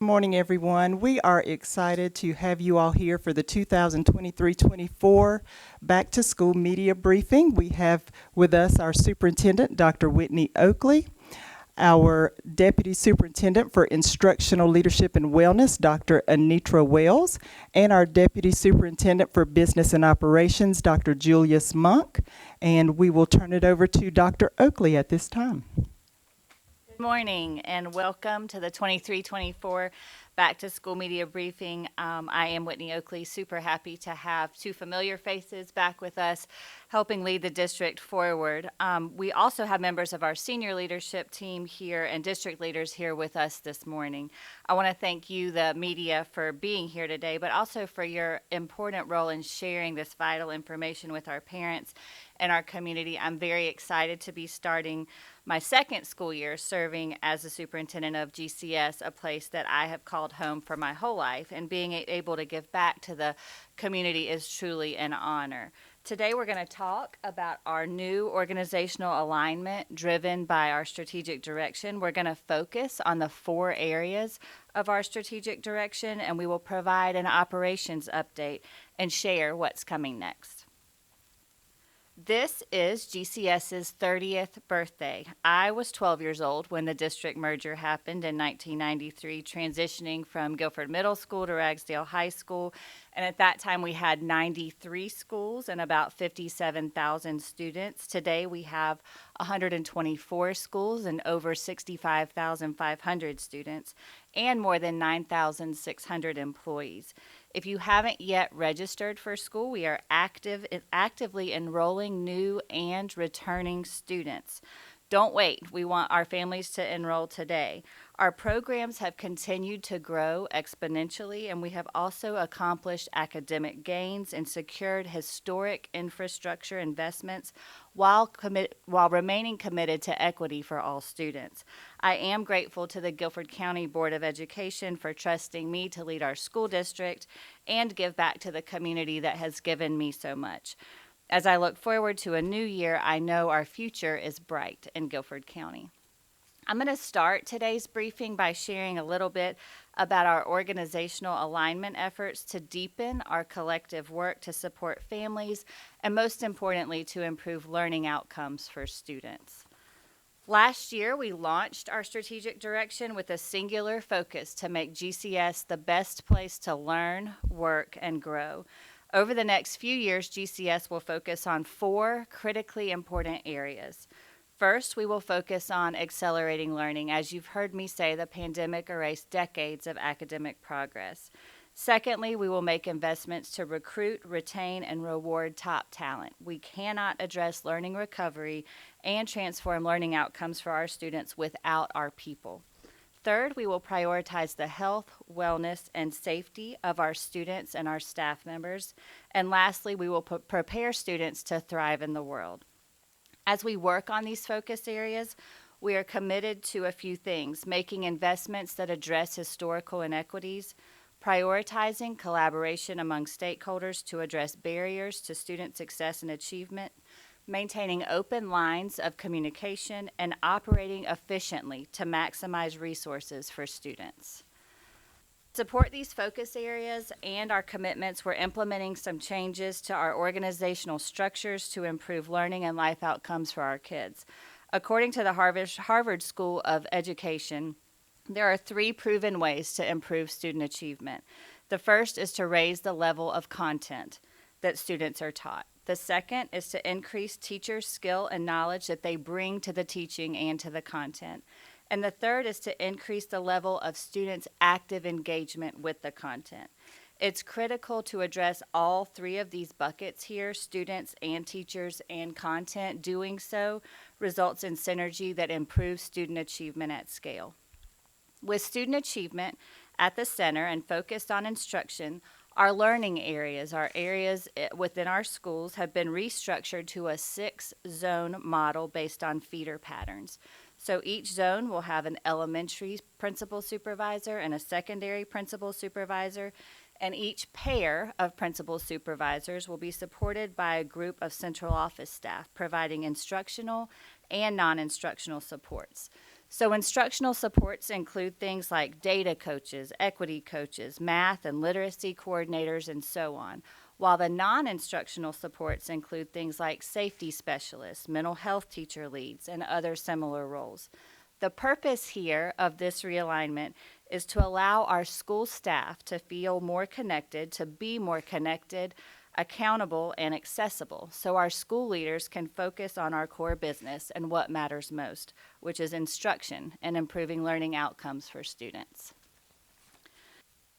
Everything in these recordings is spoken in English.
Good morning, everyone. We are excited to have you all here for the 2023-24 Back to School Media Briefing. We have with us our Superintendent, Dr. Whitney Oakley, our Deputy Superintendent for Instructional Leadership and Wellness, Dr. Anitra Wells, and our Deputy Superintendent for Business and Operations, Dr. Julius Monk. And we will turn it over to Dr. Oakley at this time. Good morning and welcome to the 23-24 Back to School Media Briefing. I am Whitney Oakley, super happy to have two familiar faces back with us helping lead the district forward. We also have members of our senior leadership team here and district leaders here with us this morning. I want to thank you, the media, for being here today, but also for your important role in sharing this vital information with our parents and our community. I'm very excited to be starting my second school year serving as the superintendent of GCS, a place that I have called home for my whole life, and being able to give back to the community is truly an honor. Today we're going to talk about our new organizational alignment driven by our strategic direction. We're going to focus on the 4 areas of our strategic direction, and we will provide an operations update and share what's coming next. This is GCS's 30th birthday. I was 12 years old when the district merger happened in 1993, transitioning from Guilford Middle School to Ragsdale High School. And at that time, we had 93 schools and about 57,000 students. Today, we have 124 schools and over 65,500 students and more than 9,600 employees. If you haven't yet registered for school, we are actively enrolling new and returning students. Don't wait. We want our families to enroll today. Our programs have continued to grow exponentially, and we have also accomplished academic gains and secured historic infrastructure investments while remaining committed to equity for all students. I am grateful to the Guilford County Board of Education for trusting me to lead our school district and give back to the community that has given me so much. As I look forward to a new year, I know our future is bright in Guilford County. I'm going to start today's briefing by sharing a little bit about our organizational alignment efforts to deepen our collective work to support families and, most importantly, to improve learning outcomes for students. Last year, we launched our strategic direction with a singular focus to make GCS the best place to learn, work, and grow. Over the next few years, GCS will focus on 4 critically important areas. First, we will focus on accelerating learning. As you've heard me say, the pandemic erased decades of academic progress. Secondly, we will make investments to recruit, retain, and reward top talent. We cannot address learning recovery and transform learning outcomes for our students without our people. Third, we will prioritize the health, wellness, and safety of our students and our staff members. And lastly, we will prepare students to thrive in the world. As we work on these focus areas, we are committed to a few things: making investments that address historical inequities, prioritizing collaboration among stakeholders to address barriers to student success and achievement, maintaining open lines of communication, and operating efficiently to maximize resources for students. To support these focus areas and our commitments, we're implementing some changes to our organizational structures to improve learning and life outcomes for our kids. According to the Harvard School of Education, there are 3 proven ways to improve student achievement. The first is to raise the level of content that students are taught. The second is to increase teachers' skill and knowledge that they bring to the teaching and to the content. And the third is to increase the level of students' active engagement with the content. It's critical to address all 3 of these buckets here, students and teachers and content. Doing so results in synergy that improves student achievement at scale. With student achievement at the center and focused on instruction, our learning areas, our areas within our schools, have been restructured to a 6-zone model based on feeder patterns. So each zone will have an elementary principal supervisor and a secondary principal supervisor, and each pair of principal supervisors will be supported by a group of central office staff providing instructional and non-instructional supports. So instructional supports include things like data coaches, equity coaches, math and literacy coordinators, and so on, while the non-instructional supports include things like safety specialists, mental health teacher leads, and other similar roles. The purpose here of this realignment is to allow our school staff to feel more connected, to be more connected, accountable, and accessible, so our school leaders can focus on our core business and what matters most, which is instruction and improving learning outcomes for students.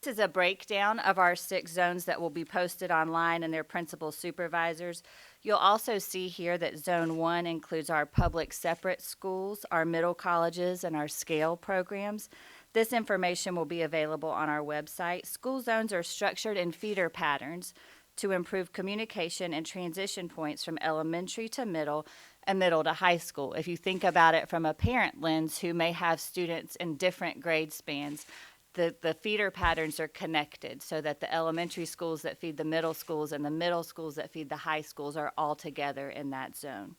This is a breakdown of our 6 zones that will be posted online and their principal supervisors. You'll also see here that Zone 1 includes our public separate schools, our middle colleges, and our scale programs. This information will be available on our website. School zones are structured in feeder patterns to improve communication and transition points from elementary to middle and middle to high school. If you think about it from a parent lens who may have students in different grade spans, the feeder patterns are connected so that the elementary schools that feed the middle schools and the middle schools that feed the high schools are all together in that zone.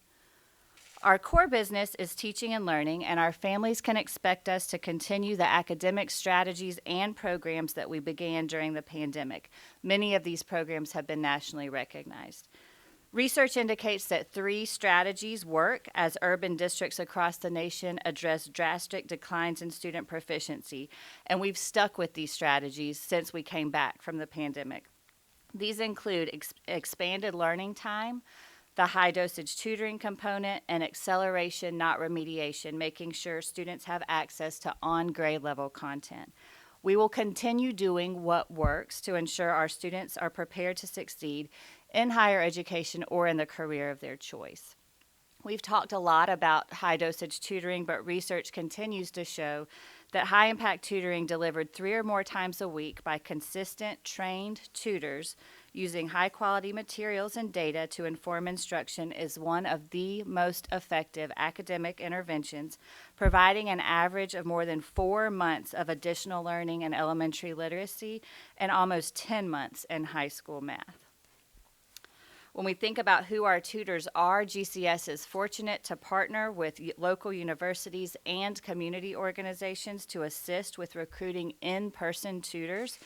Our core business is teaching and learning, and our families can expect us to continue the academic strategies and programs that we began during the pandemic. Many of these programs have been nationally recognized. Research indicates that 3 strategies work as urban districts across the nation address drastic declines in student proficiency, and we've stuck with these strategies since we came back from the pandemic. These include expanded learning time, the high dosage tutoring component, and acceleration, not remediation, making sure students have access to on-grade level content. We will continue doing what works to ensure our students are prepared to succeed in higher education or in the career of their choice. We've talked a lot about high dosage tutoring, but research continues to show that high impact tutoring delivered 3 or more times a week by consistent, trained tutors using high quality materials and data to inform instruction is one of the most effective academic interventions, providing an average of more than 4 months of additional learning in elementary literacy and almost 10 months in high school math. When we think about who our tutors are, GCS is fortunate to partner with local universities and community organizations to assist with recruiting in-person tutors.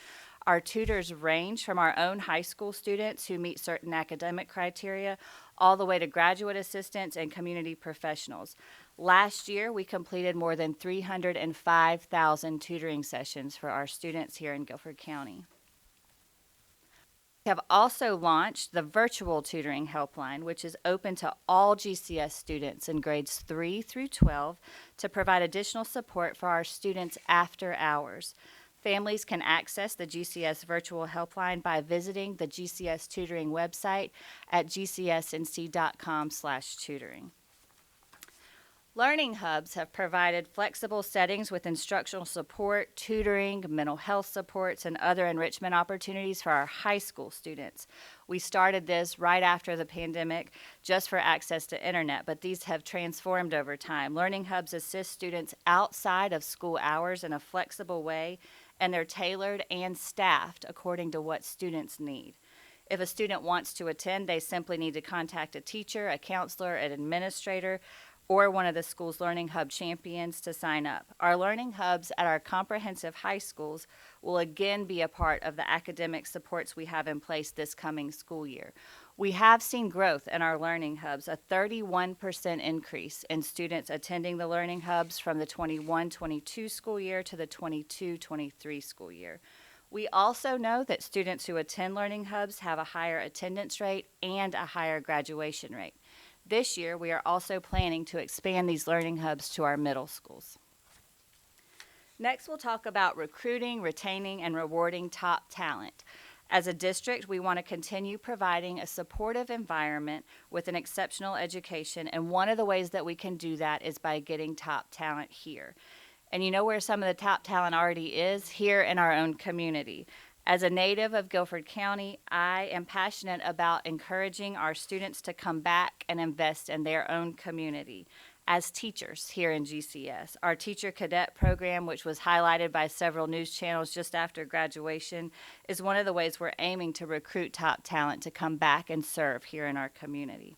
Our tutors range from our own high school students who meet certain academic criteria all the way to graduate assistants and community professionals. Last year, we completed more than 305,000 tutoring sessions for our students here in Guilford County. We have also launched the virtual tutoring helpline, which is open to all GCS students in grades 3 through 12 to provide additional support for our students after hours. Families can access the GCS virtual helpline by visiting the GCS tutoring website at gcsnc.com/tutoring. Learning hubs have provided flexible settings with instructional support, tutoring, mental health supports, and other enrichment opportunities for our high school students. We started this right after the pandemic just for access to internet, but these have transformed over time. Learning hubs assist students outside of school hours in a flexible way, and they're tailored and staffed according to what students need. If a student wants to attend, they simply need to contact a teacher, a counselor, an administrator, or one of the school's Learning Hub champions to sign up. Our Learning Hubs at our comprehensive high schools will again be a part of the academic supports we have in place this coming school year. We have seen growth in our Learning Hubs, a 31% increase in students attending the Learning Hubs from the 21-22 school year to the 22-23 school year. We also know that students who attend Learning Hubs have a higher attendance rate and a higher graduation rate. This year, we are also planning to expand these Learning Hubs to our middle schools. Next, we'll talk about recruiting, retaining, and rewarding top talent. As a district, we want to continue providing a supportive environment with an exceptional education, and one of the ways that we can do that is by getting top talent here. And you know where some of the top talent already is? Here in our own community. As a native of Guilford County, I am passionate about encouraging our students to come back and invest in their own community. As teachers here in GCS, our teacher cadet program, which was highlighted by several news channels just after graduation, is one of the ways we're aiming to recruit top talent to come back and serve here in our community.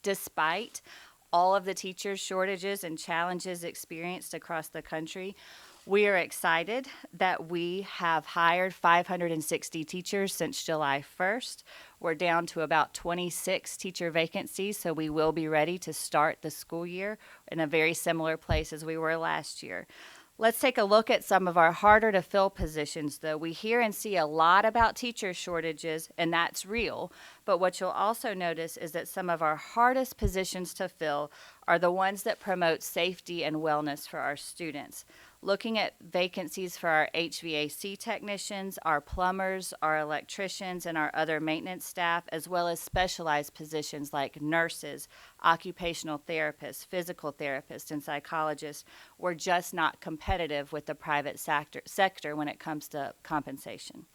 Despite all of the teacher shortages and challenges experienced across the country, we are excited that we have hired 560 teachers since July 1st. We're down to about 26 teacher vacancies, so we will be ready to start the school year in a very similar place as we were last year. Let's take a look at some of our harder to fill positions, though. We hear and see a lot about teacher shortages, and that's real. But what you'll also notice is that some of our hardest positions to fill are the ones that promote safety and wellness for our students. Looking at vacancies for our HVAC technicians, our plumbers, our electricians, and our other maintenance staff, as well as specialized positions like nurses, occupational therapists, physical therapists, and psychologists, we're just not competitive with the private sector when it comes to compensation.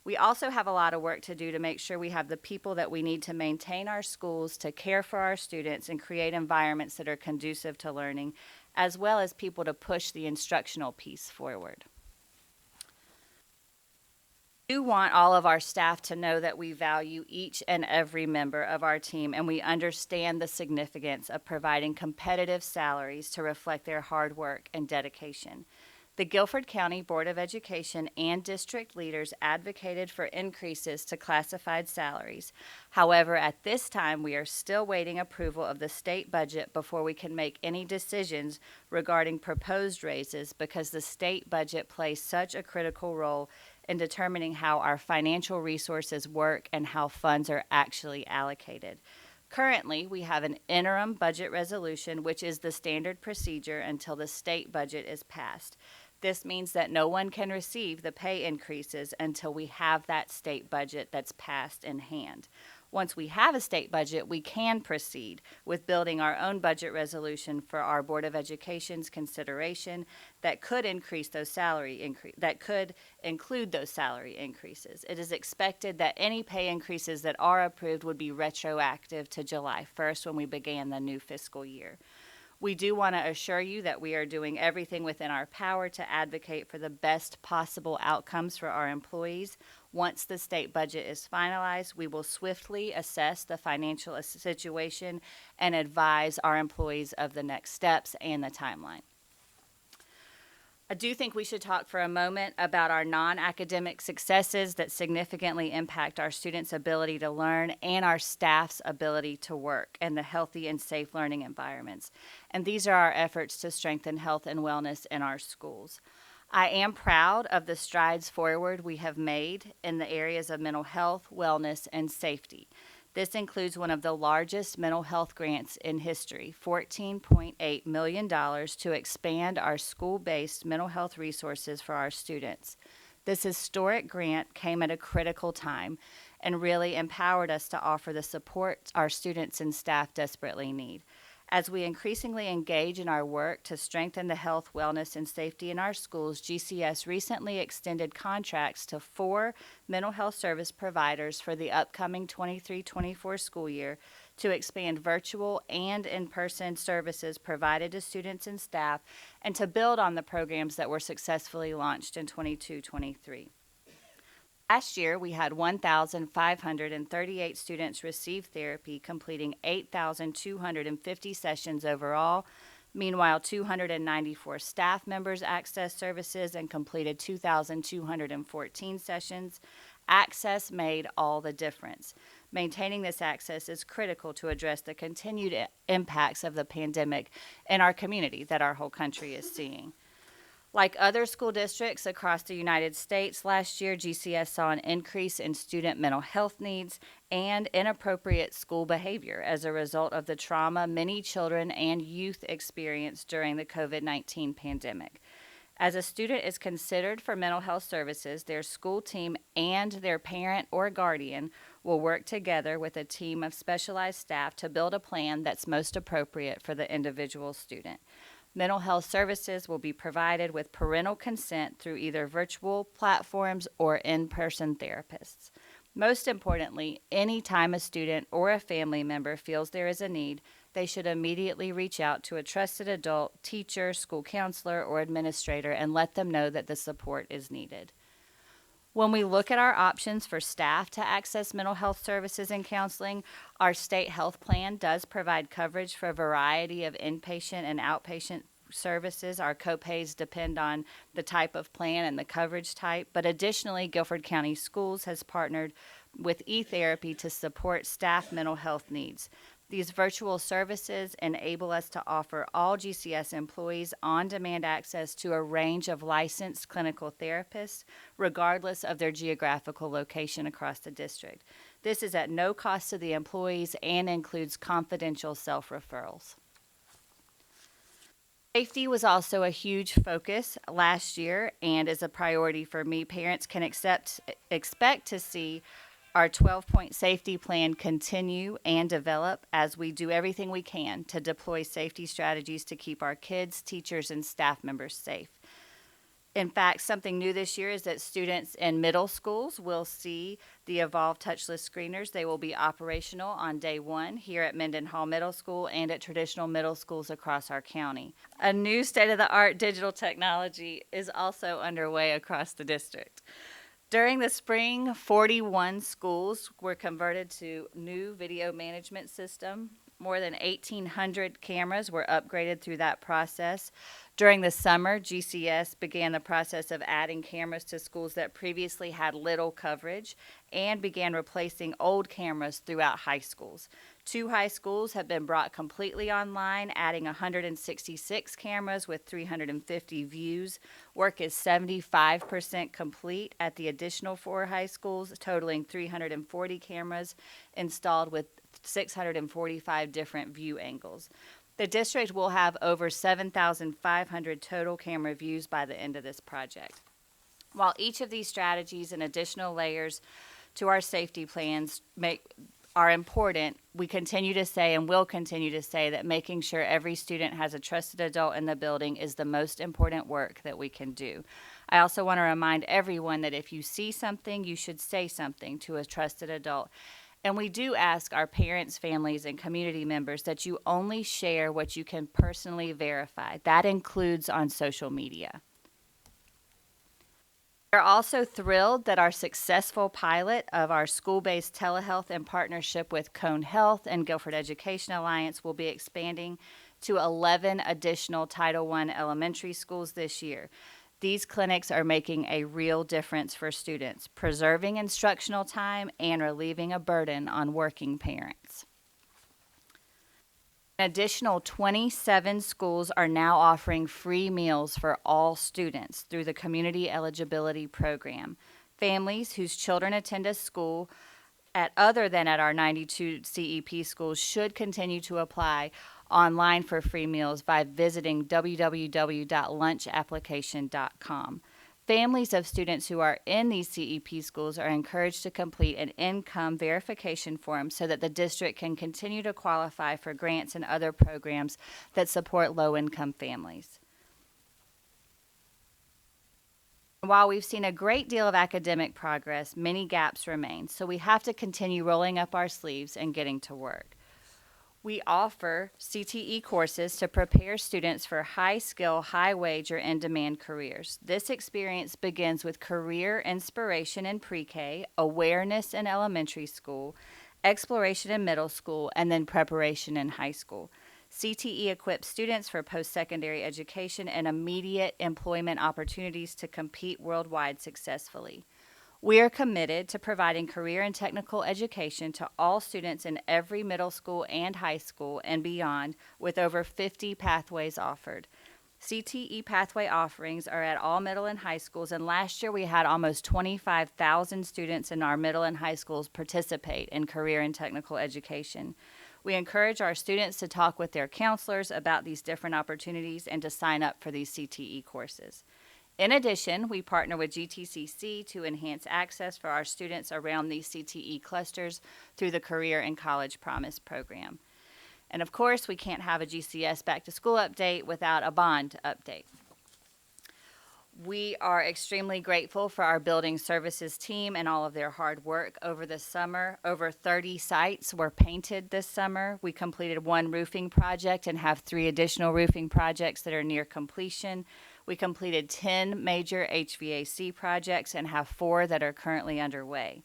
We also have a lot of work to do to make sure we have the people that we need to maintain our schools, to care for our students, and create environments that are conducive to learning, as well as people to push the instructional piece forward. We do want all of our staff to know that we value each and every member of our team, and we understand the significance of providing competitive salaries to reflect their hard work and dedication. The Guilford County Board of Education and district leaders advocated for increases to classified salaries. However, at this time, we are still waiting approval of the state budget before we can make any decisions regarding proposed raises, because the state budget plays such a critical role in determining how our financial resources work and how funds are actually allocated. Currently, we have an interim budget resolution, which is the standard procedure until the state budget is passed. This means that no one can receive the pay increases until we have that state budget that's passed in hand. Once we have a state budget, we can proceed with building our own budget resolution for our Board of Education's consideration that could include those salary increases. It is expected that any pay increases that are approved would be retroactive to July 1st when we began the new fiscal year. We do want to assure you that we are doing everything within our power to advocate for the best possible outcomes for our employees. Once the state budget is finalized, we will swiftly assess the financial situation and advise our employees of the next steps and the timeline. I do think we should talk for a moment about our non-academic successes that significantly impact our students' ability to learn and our staff's ability to work in the healthy and safe learning environments. And these are our efforts to strengthen health and wellness in our schools. I am proud of the strides forward we have made in the areas of mental health, wellness, and safety. This includes one of the largest mental health grants in history, $14.8 million to expand our school-based mental health resources for our students. This historic grant came at a critical time and really empowered us to offer the support our students and staff desperately need. As we increasingly engage in our work to strengthen the health, wellness, and safety in our schools, GCS recently extended contracts to 4 mental health service providers for the upcoming 23-24 school year to expand virtual and in-person services provided to students and staff, and to build on the programs that were successfully launched in 22-23. Last year, we had 1,538 students receive therapy, completing 8,250 sessions overall. Meanwhile, 294 staff members accessed services and completed 2,214 sessions. Access made all the difference. Maintaining this access is critical to address the continued impacts of the pandemic in our community that our whole country is seeing. Like other school districts across the United States, last year GCS saw an increase in student mental health needs and inappropriate school behavior as a result of the trauma many children and youth experienced during the COVID-19 pandemic. As a student is considered for mental health services, their school team and their parent or guardian will work together with a team of specialized staff to build a plan that's most appropriate for the individual student. Mental health services will be provided with parental consent through either virtual platforms or in-person therapists. Most importantly, any time a student or a family member feels there is a need, they should immediately reach out to a trusted adult, teacher, school counselor, or administrator and let them know that the support is needed. When we look at our options for staff to access mental health services and counseling, our state health plan does provide coverage for a variety of inpatient and outpatient services. Our copays depend on the type of plan and the coverage type, but additionally, Guilford County Schools has partnered with eTherapy to support staff mental health needs. These virtual services enable us to offer all GCS employees on-demand access to a range of licensed clinical therapists, regardless of their geographical location across the district. This is at no cost to the employees and includes confidential self-referrals. Safety was also a huge focus last year and is a priority for me. Parents can expect to see our 12-point safety plan continue and develop as we do everything we can to deploy safety strategies to keep our kids, teachers, and staff members safe. In fact, something new this year is that students in middle schools will see the Evolve touchless screeners. They will be operational on day one here at Mendenhall Middle School and at traditional middle schools across our county. A new state-of-the-art digital technology is also underway across the district. During the spring, 41 schools were converted to new video management system. More than 1,800 cameras were upgraded through that process. During the summer, GCS began the process of adding cameras to schools that previously had little coverage and began replacing old cameras throughout high schools. 2 high schools have been brought completely online, adding 166 cameras with 350 views. Work is 75% complete at the additional 4 high schools, totaling 340 cameras installed with 645 different view angles. The district will have over 7,500 total camera views by the end of this project. While each of these strategies and additional layers to our safety plans are important, we continue to say and will continue to say that making sure every student has a trusted adult in the building is the most important work that we can do. I also want to remind everyone that if you see something, you should say something to a trusted adult. And we do ask our parents, families, and community members that you only share what you can personally verify. That includes on social media. We're also thrilled that our successful pilot of our school-based telehealth in partnership with Cone Health and Guilford Education Alliance will be expanding to 11 additional Title I elementary schools this year. These clinics are making a real difference for students, preserving instructional time and relieving a burden on working parents. An additional 27 schools are now offering free meals for all students through the Community Eligibility Program. Families whose children attend a school other than at our 92 CEP schools should continue to apply online for free meals by visiting www.lunchapplication.com. Families of students who are in these CEP schools are encouraged to complete an income verification form so that the district can continue to qualify for grants and other programs that support low-income families. While we've seen a great deal of academic progress, many gaps remain, so we have to continue rolling up our sleeves and getting to work. We offer CTE courses to prepare students for high-skill, high-wage, or in-demand careers. This experience begins with career inspiration in pre-K, awareness in elementary school, exploration in middle school, and then preparation in high school. CTE equips students for post-secondary education and immediate employment opportunities to compete worldwide successfully. We are committed to providing career and technical education to all students in every middle school and high school and beyond, with over 50 pathways offered. CTE pathway offerings are at all middle and high schools, and last year we had almost 25,000 students in our middle and high schools participate in career and technical education. We encourage our students to talk with their counselors about these different opportunities and to sign up for these CTE courses. In addition, we partner with GTCC to enhance access for our students around these CTE clusters through the Career and College Promise program. And of course, we can't have a GCS back to school update without a bond update. We are extremely grateful for our building services team and all of their hard work over the summer. Over 30 sites were painted this summer. We completed 1 roofing project and have 3 additional roofing projects that are near completion. We completed 10 major HVAC projects and have 4 that are currently underway.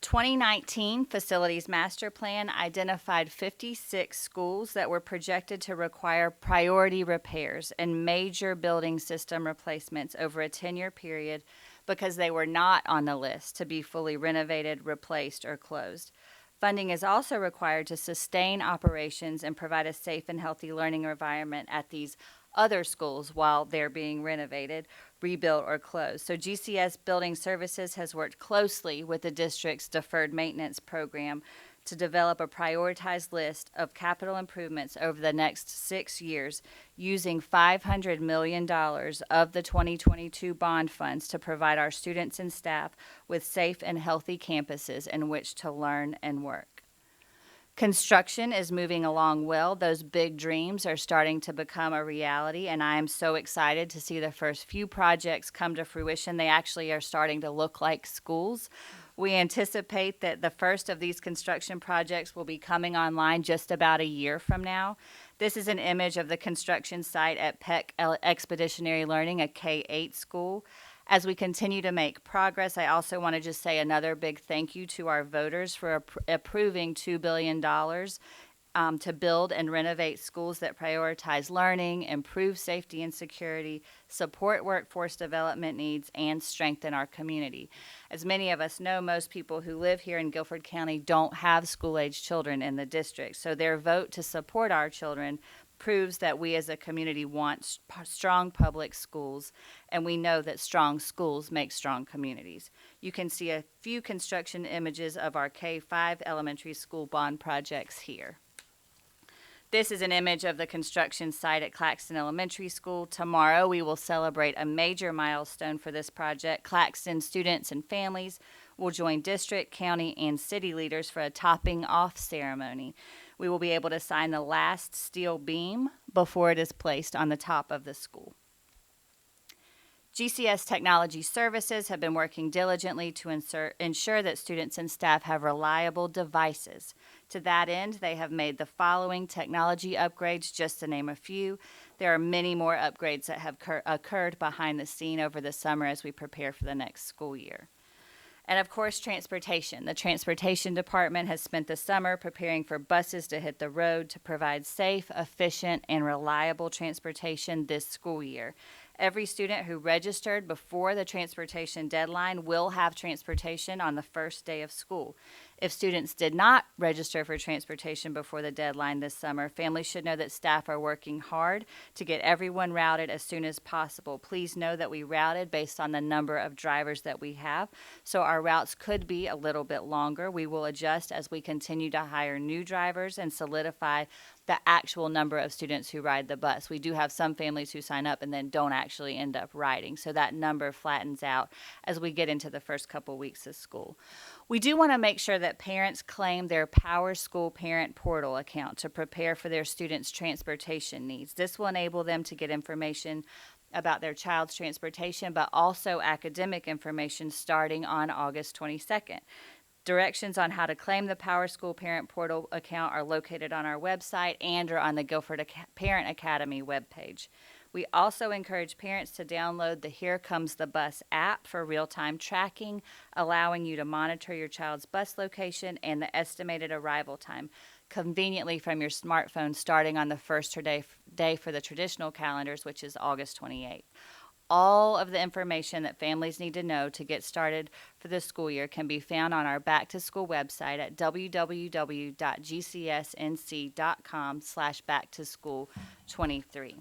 The 2019 Facilities Master Plan identified 56 schools that were projected to require priority repairs and major building system replacements over a 10-year period because they were not on the list to be fully renovated, replaced, or closed. Funding is also required to sustain operations and provide a safe and healthy learning environment at these other schools while they're being renovated, rebuilt, or closed. So GCS Building Services has worked closely with the district's deferred maintenance program to develop a prioritized list of capital improvements over the next 6 years using $500 million of the 2022 bond funds to provide our students and staff with safe and healthy campuses in which to learn and work. Construction is moving along well. Those big dreams are starting to become a reality, and I am so excited to see the first few projects come to fruition. They actually are starting to look like schools. We anticipate that the first of these construction projects will be coming online just about a year from now. This is an image of the construction site at Peck Expeditionary Learning, a K-8 school. As we continue to make progress, I also want to just say another big thank you to our voters for approving $2 billion to build and renovate schools that prioritize learning, improve safety and security, support workforce development needs, and strengthen our community. As many of us know, most people who live here in Guilford County don't have school-age children in the district, so their vote to support our children proves that we as a community want strong public schools, and we know that strong schools make strong communities. You can see a few construction images of our K-5 elementary school bond projects here. This is an image of the construction site at Claxton Elementary School. Tomorrow, we will celebrate a major milestone for this project. Claxton students and families will join district, county, and city leaders for a topping off ceremony. We will be able to sign the last steel beam before it is placed on the top of the school. GCS Technology Services have been working diligently to ensure that students and staff have reliable devices. To that end, they have made the following technology upgrades, just to name a few. There are many more upgrades that have occurred behind the scene over the summer as we prepare for the next school year. And of course, transportation. The transportation department has spent the summer preparing for buses to hit the road to provide safe, efficient, and reliable transportation this school year. Every student who registered before the transportation deadline will have transportation on the first day of school. If students did not register for transportation before the deadline this summer, families should know that staff are working hard to get everyone routed as soon as possible. Please know that we routed based on the number of drivers that we have, so our routes could be a little bit longer. We will adjust as we continue to hire new drivers and solidify the actual number of students who ride the bus. We do have some families who sign up and then don't actually end up riding, so that number flattens out as we get into the first couple weeks of school. We do want to make sure that parents claim their Power School Parent Portal account to prepare for their students' transportation needs. This will enable them to get information about their child's transportation, but also academic information starting on August 22nd. Directions on how to claim the Power School Parent Portal account are located on our website and are on the Guilford Parent Academy webpage. We also encourage parents to download the Here Comes the Bus app for real-time tracking, allowing you to monitor your child's bus location and the estimated arrival time conveniently from your smartphone starting on the first day for the traditional calendars, which is August 28th. All of the information that families need to know to get started for the school year can be found on our Back to School website at www.gcsnc.com/backtoschool23.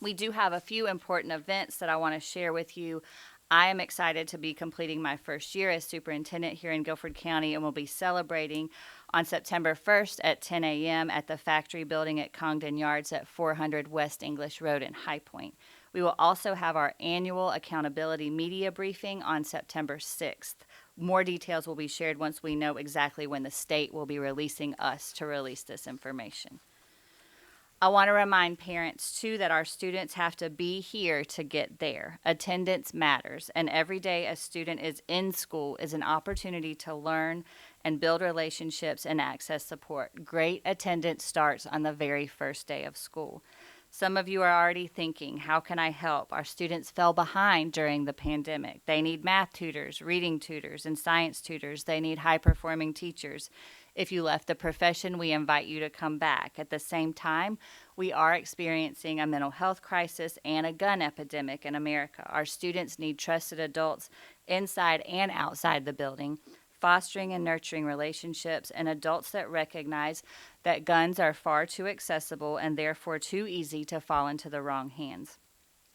We do have a few important events that I want to share with you. I am excited to be completing my first year as superintendent here in Guilford County, and will be celebrating on September 1st at 10 a.m. at the Factory Building at Congdon Yards at 400 West English Road in High Point. We will also have our annual accountability media briefing on September 6th. More details will be shared once we know exactly when the state will be releasing us to release this information. I want to remind parents, too, that our students have to be here to get there. Attendance matters, and every day a student is in school is an opportunity to learn and build relationships and access support. Great attendance starts on the very first day of school. Some of you are already thinking, how can I help? Our students fell behind during the pandemic. They need math tutors, reading tutors, and science tutors. They need high-performing teachers. If you left the profession, we invite you to come back. At the same time, we are experiencing a mental health crisis and a gun epidemic in America. Our students need trusted adults inside and outside the building, fostering and nurturing relationships, and adults that recognize that guns are far too accessible and therefore too easy to fall into the wrong hands.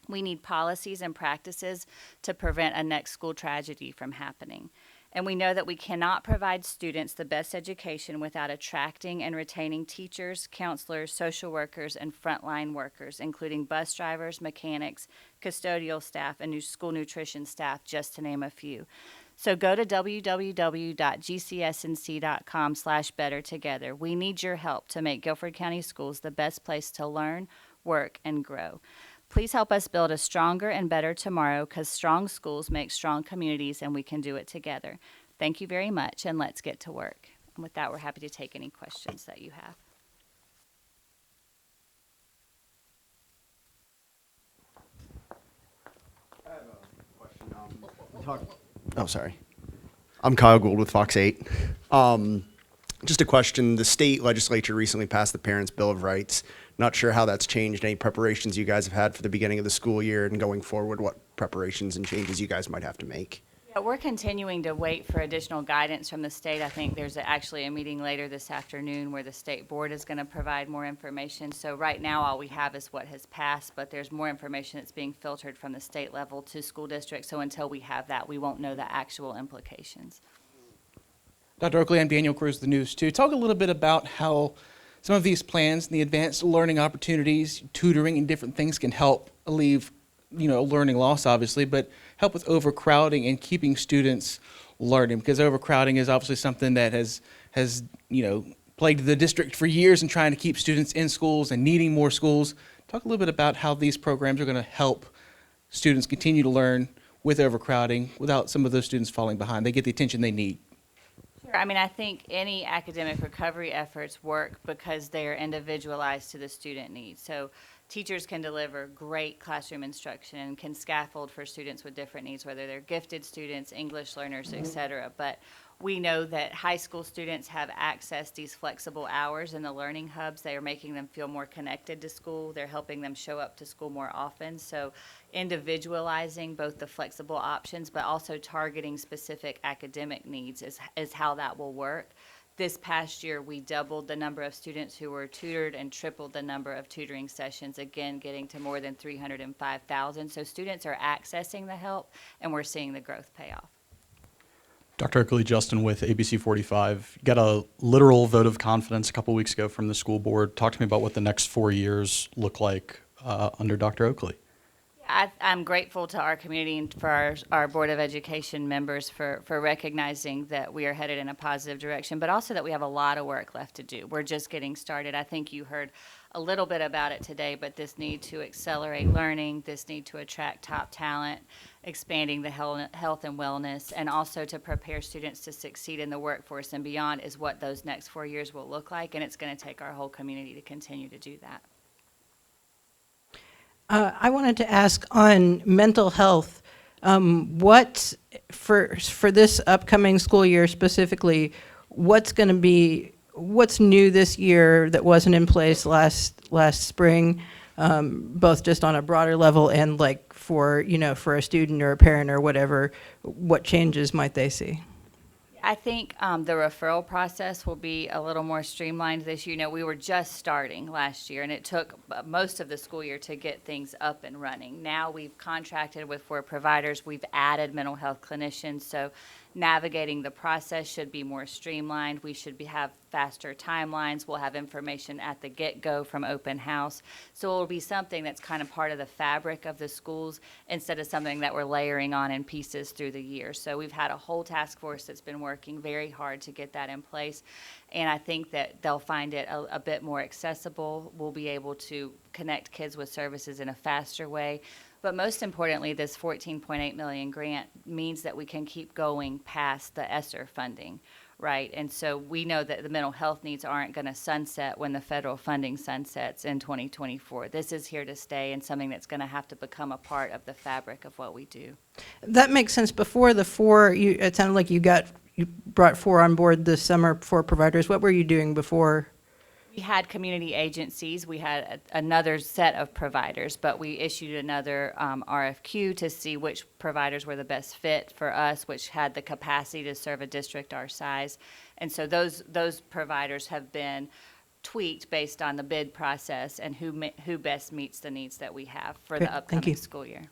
We need policies and practices to prevent a next school tragedy from happening. And we know that we cannot provide students the best education without attracting and retaining teachers, counselors, social workers, and frontline workers, including bus drivers, mechanics, custodial staff, and school nutrition staff, just to name a few. So go to www.gcsnc.com/bettertogether. We need your help to make Guilford County Schools the best place to learn, work, and grow. Please help us build a stronger and better tomorrow, because strong schools make strong communities, and we can do it together. Thank you very much, and let's get to work. And with that, we're happy to take any questions that you have. I have a question. Oh, sorry. I'm Kyle Gould with Fox 8. Just a question. The state legislature recently passed the Parents' Bill of Rights. Not sure how that's changed any preparations you guys have had for the beginning of the school year, and going forward, what preparations and changes you guys might have to make. Yeah, we're continuing to wait for additional guidance from the state. I think there's actually a meeting later this afternoon where the state board is going to provide more information. So right now, all we have is what has passed, but there's more information that's being filtered from the state level to school districts. So until we have that, we won't know the actual implications. Dr. Oakley, I'm Daniel Cruz, the News 2. Talk a little bit about how some of these plans and the advanced learning opportunities, tutoring, and different things can help alleviate, learning loss, obviously, but help with overcrowding and keeping students learning, because overcrowding is obviously something that has plagued the district for years, and trying to keep students in schools and needing more schools. Talk a little bit about how these programs are going to help students continue to learn with overcrowding without some of those students falling behind. They get the attention they need. I mean, I think any academic recovery efforts work because they are individualized to the student needs. So teachers can deliver great classroom instruction and can scaffold for students with different needs, whether they're gifted students, English learners, et cetera. But we know that high school students have accessed these flexible hours in the learning hubs. They are making them feel more connected to school. They're helping them show up to school more often. So individualizing both the flexible options, but also targeting specific academic needs is how that will work. This past year, we doubled the number of students who were tutored and tripled the number of tutoring sessions, again, getting to more than 305,000. So students are accessing the help, and we're seeing the growth pay off. Dr. Oakley, Justin with ABC 45. Got a literal vote of confidence a couple weeks ago from the school board. Talk to me about what the next 4 years look like under Dr. Oakley. I'm grateful to our community and for our Board of Education members for recognizing that we are headed in a positive direction, but also that we have a lot of work left to do. We're just getting started. I think you heard a little bit about it today, but this need to accelerate learning, this need to attract top talent, expanding the health and wellness, and also to prepare students to succeed in the workforce and beyond is what those next 4 years will look like, and it's going to take our whole community to continue to do that. I wanted to ask on mental health, what for this upcoming school year specifically, what's new this year that wasn't in place last spring, both just on a broader level and like for a student or a parent or whatever, what changes might they see? I think the referral process will be a little more streamlined this year. We were just starting last year, and it took most of the school year to get things up and running. Now we've contracted with 4 providers. We've added mental health clinicians, so navigating the process should be more streamlined. We should have faster timelines. We'll have information at the get-go from open house. So it will be something that's kind of part of the fabric of the schools instead of something that we're layering on in pieces through the year. So we've had a whole task force that's been working very hard to get that in place. And I think that they'll find it a bit more accessible. We'll be able to connect kids with services in a faster way. But most importantly, this $14.8 million grant means that we can keep going past the ESSER funding. right? And so we know that the mental health needs aren't going to sunset when the federal funding sunsets in 2024. This is here to stay and something that's going to have to become a part of the fabric of what we do. That makes sense. Before the four, it sounded like you brought four on board this summer, four providers. What were you doing before? We had community agencies, we had another set of providers, but we issued another RFQ to see which providers were the best fit for us, which had the capacity to serve a district our size. And so those providers have been tweaked based on the bid process and who best meets the needs that we have for Great, the thank upcoming you. school year.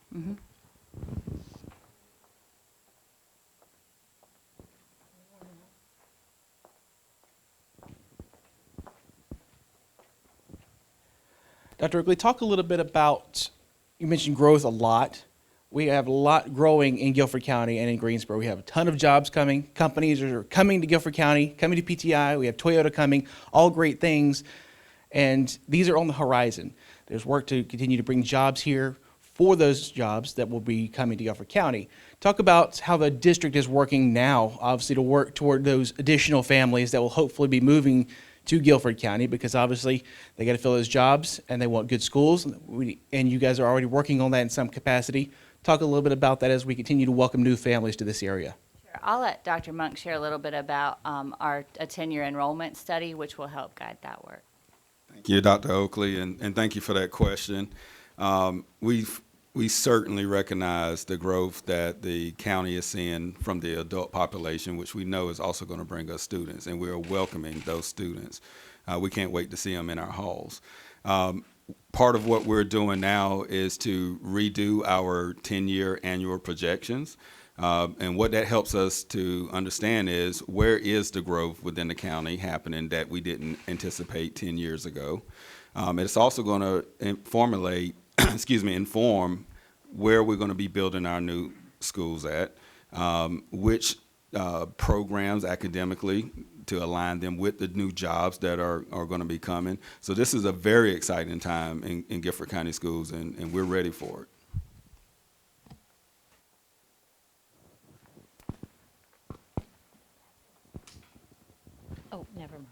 Dr. Oakley, talk a little bit about, you mentioned growth a lot. We have a lot growing in Guilford County and in Greensboro. We have a ton of jobs coming. Companies are coming to Guilford County, coming to PTI. We have Toyota coming, all great things. And these are on the horizon. There's work to continue to bring jobs here for those jobs that will be coming to Guilford County. Talk about how the district is working now, obviously, to work toward those additional families that will hopefully be moving to Guilford County, because obviously they got to fill those jobs and they want good schools. And you guys are already working on that in some capacity. Talk a little bit about that as we continue to welcome new families to this area. Sure. I'll let Dr. Monk share a little bit about a 10-year enrollment study, which will help guide that work. Thank you, Dr. Oakley, and thank you for that question. We certainly recognize the growth that the county is seeing from the adult population, which we know is also going to bring us students, and we are welcoming those students. We can't wait to see them in our halls. Part of what we're doing now is to redo our 10-year annual projections. And what that helps us to understand is where is the growth within the county happening that we didn't anticipate 10 years ago. It's also going to inform where we're going to be building our new schools at, which programs academically to align them with the new jobs that are going to be coming. So this is a very exciting time in Guilford County Schools, and we're ready for it. Oh, never mind.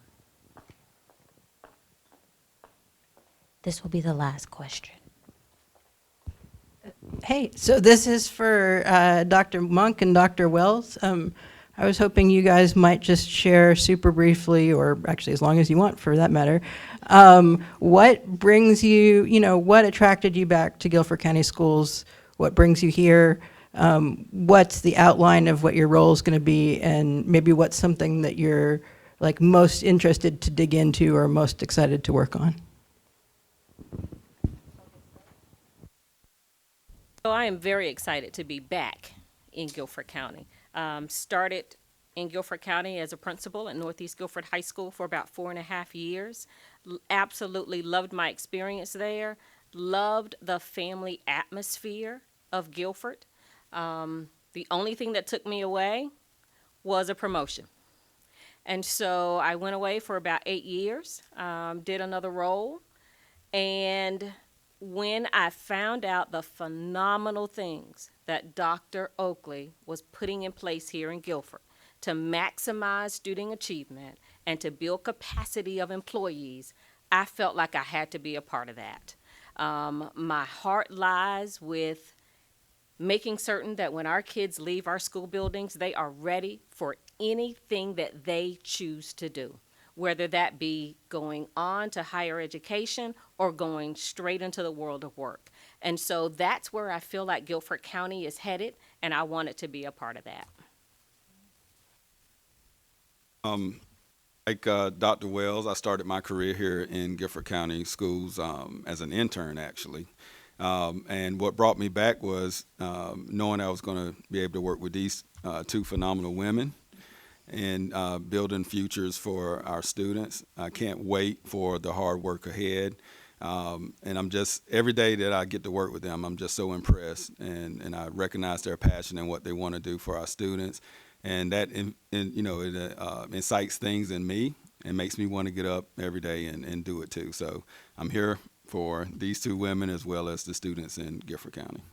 This will be the last question. Hey, so this is for Dr. Monk and Dr. Wells. I was hoping you guys might just share super briefly, or actually as long as you want for that matter, what brings you, what attracted you back to Guilford County Schools? What brings you here? What's the outline of what your role is going to be? And maybe what's something that you're most interested to dig into or most excited to work on? So I am very excited to be back in Guilford County. Started in Guilford County as a principal at Northeast Guilford High School for about 4.5 years. Absolutely loved my experience there. Loved the family atmosphere of Guilford. The only thing that took me away was a promotion. And so I went away for about 8 years, did another role, and when I found out the phenomenal things that Dr. Oakley was putting in place here in Guilford to maximize student achievement and to build capacity of employees, I felt like I had to be a part of that. My heart lies with making certain that when our kids leave our school buildings, they are ready for anything that they choose to do, whether that be going on to higher education or going straight into the world of work. And so that's where I feel like Guilford County is headed, and I wanted to be a part of that. Like Dr. Wells, I started my career here in Guilford County Schools as an intern, actually. And what brought me back was knowing I was going to be able to work with these two phenomenal women and building futures for our students. I can't wait for the hard work ahead. And I'm just, every day that I get to work with them, I'm just so impressed. And I recognize their passion and what they want to do for our students. And that, it incites things in me and makes me want to get up every day and do it too. So I'm here for these two women as well as the students in Guilford County.